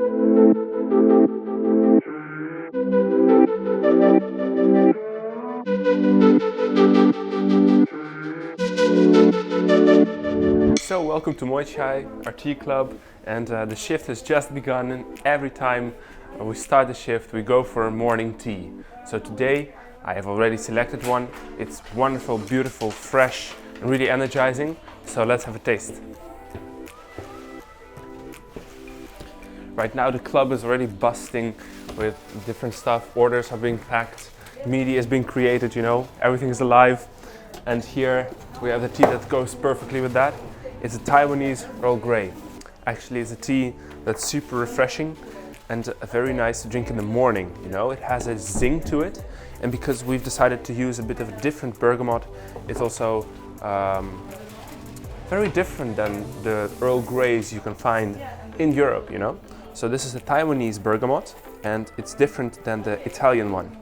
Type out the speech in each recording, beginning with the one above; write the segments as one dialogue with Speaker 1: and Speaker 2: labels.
Speaker 1: So welcome to Muay Thai, our tea club, and the shift has just begun, and every time we start the shift we go for a morning tea. So today I have already selected one. It's wonderful, beautiful, fresh and really energizing, so let's have a taste. Right now the club is already busting with different stuff, orders are being packed, media is being created, you know, everything is alive. And here we have the tea that goes perfectly with that. It's a Taiwanese Earl Grey. Actually, it's a tea that's super refreshing and very nice to drink in the morning. You know, it has a zing to it, and because we've decided to use a bit of a different bergamot, it's also very different than the Earl Greys you can find in Europe. You know, so this is a Taiwanese bergamot, and it's different than the Italian one.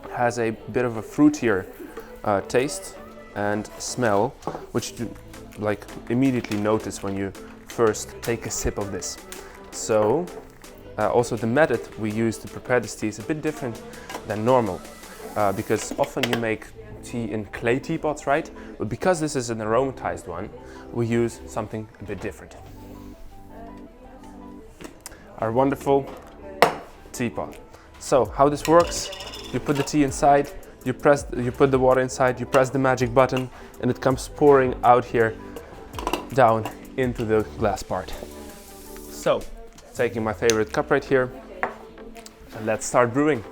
Speaker 1: It has a bit of a fruitier taste and smell, which you like immediately notice when you first take a sip of this. So also the method we use to prepare this tea is a bit different than normal, because often you make tea in clay teapots, right? But because this is an aromatized one, we use something a bit different. Our wonderful teapot. So how this works, you put the tea inside, you put the water inside, you press the magic button, and it comes pouring out here down into the glass part. So, taking my favorite cup right here, and let's start brewing.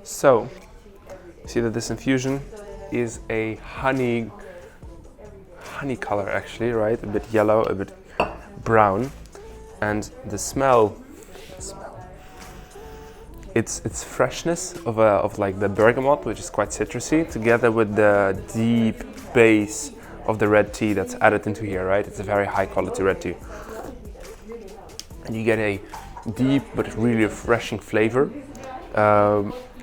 Speaker 1: So, see that this infusion is a honey color actually, right? A bit yellow, a bit brown, and the smell, it's freshness of like the bergamot, which is quite citrusy, together with the deep base of the red tea that's added into here, right? It's a very high quality red tea, and you get a deep but really refreshing flavor.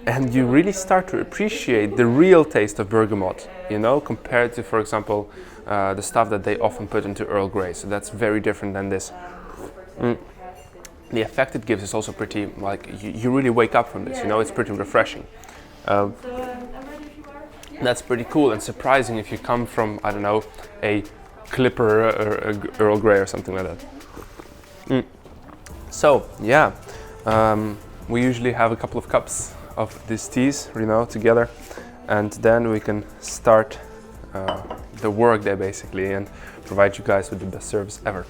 Speaker 1: And you really start to appreciate the real taste of bergamot, you know, compared to, for example, the stuff that they often put into Earl Grey. So that's very different than this. The effect it gives is also pretty, like, you really wake up from this, you know, it's pretty refreshing. That's pretty cool and surprising if you come from, I don't know, a Clipper or a Earl Grey or something like that. So, yeah, we usually have a couple of cups of these teas, you know, together, and then we can start the work day basically and provide you guys with the best service ever.